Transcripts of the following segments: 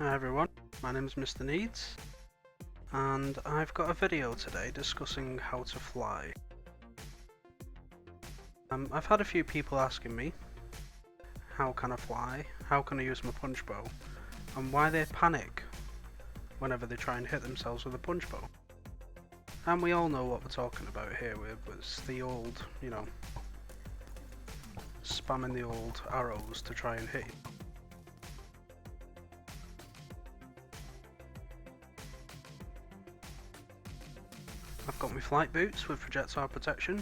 Hi everyone, my name is Mr. Needs, and I've got a video today discussing how to fly. I've had a few people asking me, how can I fly, how can I use my punch bow, and why they panic whenever they try and hit themselves with a punch bow. And we all know what we're talking about here with the old, spamming the old arrows to try and hit you. I've got my flight boots with projectile protection,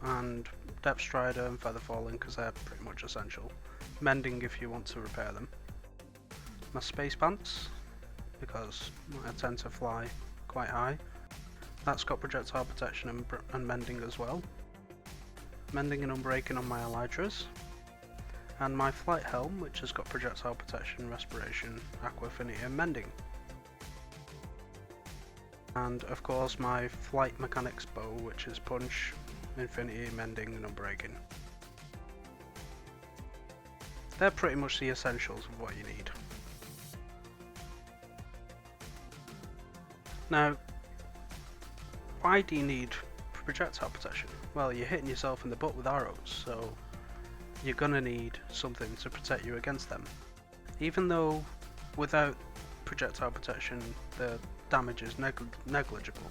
and depth strider and feather falling because they're pretty much essential. Mending if you want to repair them. My space pants, because I tend to fly quite high. That's got projectile protection and mending as well. Mending and unbreaking on my elytras. And my flight helm, which has got projectile protection, respiration, aqua affinity and mending. And of course my flight mechanics bow, which is punch, infinity, mending and unbreaking. They're pretty much the essentials of what you need. Now, why do you need projectile protection? Well, you're hitting yourself in the butt with arrows, so you're gonna need something to protect you against them. Even though without projectile protection the damage is negligible,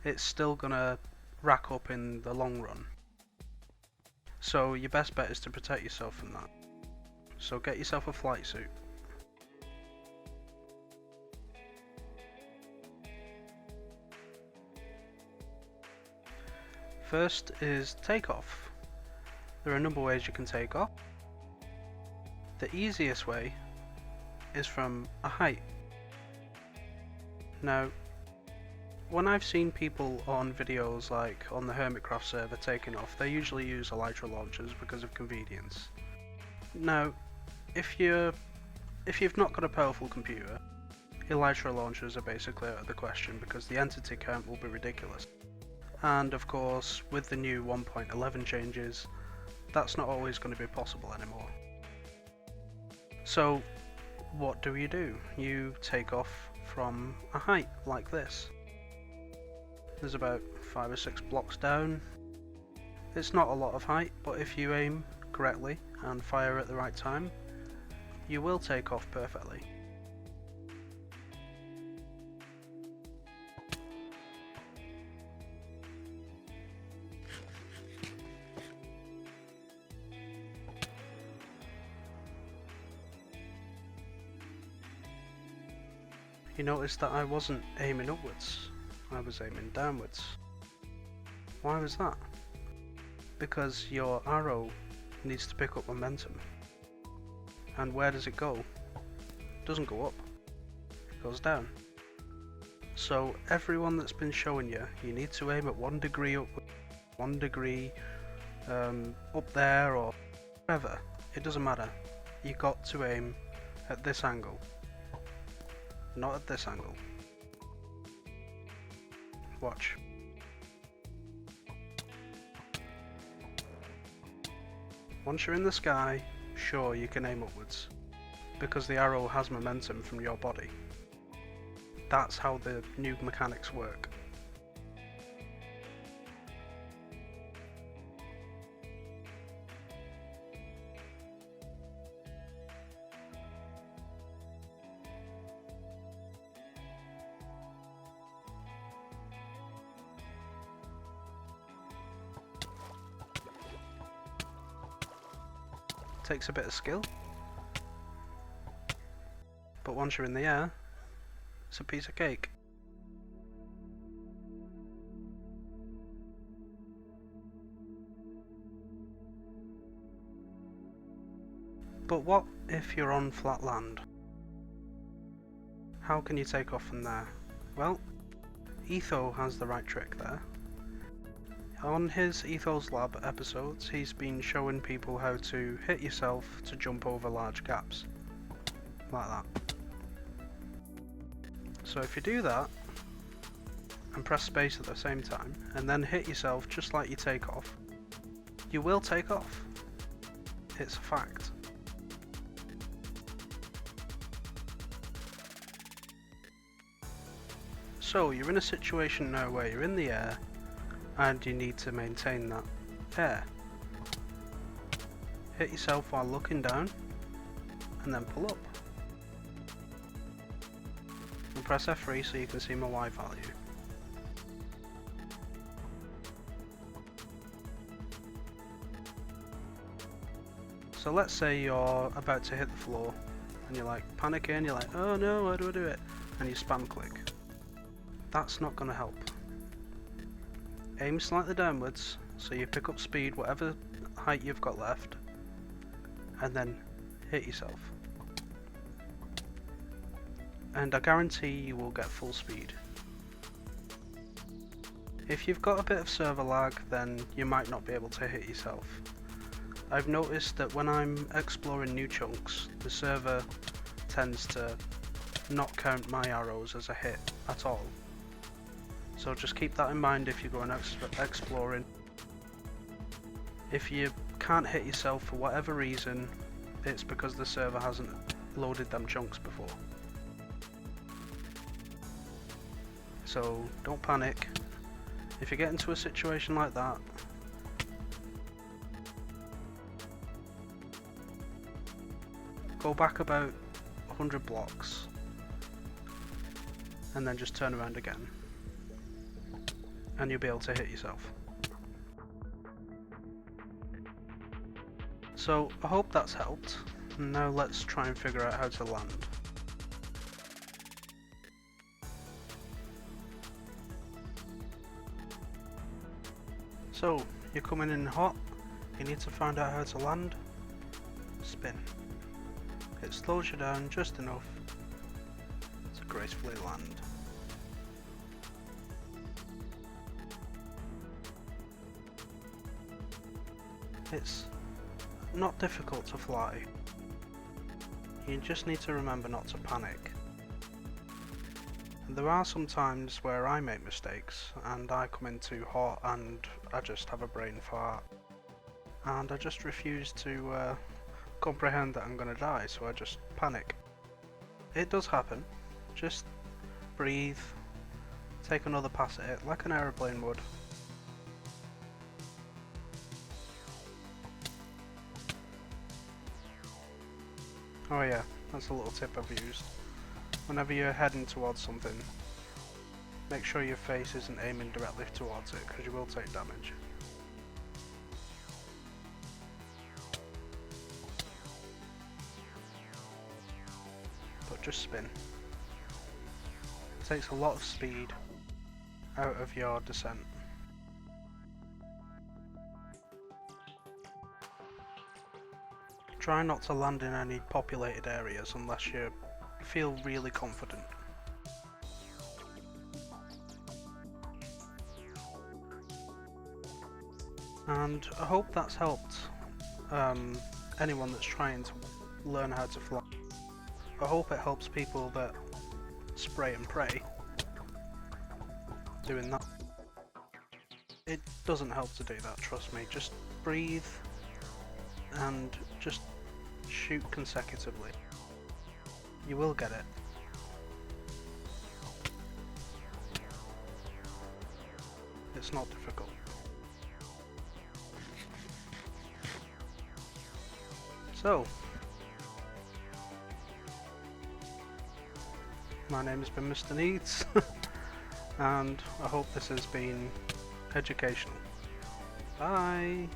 it's still gonna rack up in the long run. So your best bet is to protect yourself from that. So get yourself a flight suit. First is takeoff. There are a number of ways you can take off. The easiest way is from a height. Now, when I've seen people on videos like on the Hermitcraft server taking off, they usually use elytra launchers because of convenience. Now, if you've not got a powerful computer, elytra launchers are basically out of the question because the entity count will be ridiculous. And of course, with the new 1.11 changes, that's not always going to be possible anymore. So, what do? You take off from a height like this. There's about 5 or 6 blocks down. It's not a lot of height, but if you aim correctly and fire at the right time, you will take off perfectly. You notice that I wasn't aiming upwards, I was aiming downwards. Why was that? Because your arrow needs to pick up momentum. And where does it go? It doesn't go up, it goes down. So everyone that's been showing you need to aim at 1 degree up, 1 degree up there or wherever, it doesn't matter. You got to aim at this angle. Not at this angle. Watch. Once you're in the sky, sure you can aim upwards, because the arrow has momentum from your body. That's how the new mechanics work. Takes a bit of skill, but once you're in the air, it's a piece of cake. But what if you're on flat land? How can you take off from there? Well, Etho has the right trick there. On his Ethos Lab episodes, he's been showing people how to hit yourself to jump over large gaps. Like that. So if you do that, and press space at the same time, and then hit yourself just like you take off, you will take off. It's a fact. So you're in a situation now where you're in the air and you need to maintain that air. Hit yourself while looking down and then pull up. And press F3 so you can see my Y value. So let's say you're about to hit the floor and you're like panicking, you're like, oh no, how do I do it? And you spam click. That's not going to help. Aim slightly downwards so you pick up speed whatever height you've got left and then hit yourself. And I guarantee you will get full speed. If you've got a bit of server lag, then you might not be able to hit yourself. I've noticed that when I'm exploring new chunks, the server tends to not count my arrows as a hit at all. So just keep that in mind if you're going exploring. If you can't hit yourself for whatever reason, it's because the server hasn't loaded them chunks before. So don't panic. If you get into a situation like that, go back about 100 blocks and then just turn around again and you'll be able to hit yourself. So I hope that's helped. Now let's try and figure out how to land. So you're coming in hot, you need to find out how to land. Spin. It slows you down just enough to gracefully land. It's not difficult to fly. You just need to remember not to panic. And there are some times where I make mistakes and I come in too hot and I just have a brain fart. And I just refuse to comprehend that I'm gonna die, so I just panic. It does happen. Just breathe, take another pass at it like an aeroplane would. Oh yeah, that's a little tip I've used. Whenever you're heading towards something, make sure your face isn't aiming directly towards it, because you will take damage. But just spin. It takes a lot of speed out of your descent. Try not to land in any populated areas unless you feel really confident. And I hope that's helped anyone that's trying to learn how to fly. I hope it helps people that spray and pray doing that. It doesn't help to do that, trust me. Just breathe and just shoot consecutively. You will get it. It's not difficult. So, my name has been Mr. Needs, and I hope this has been educational. Bye!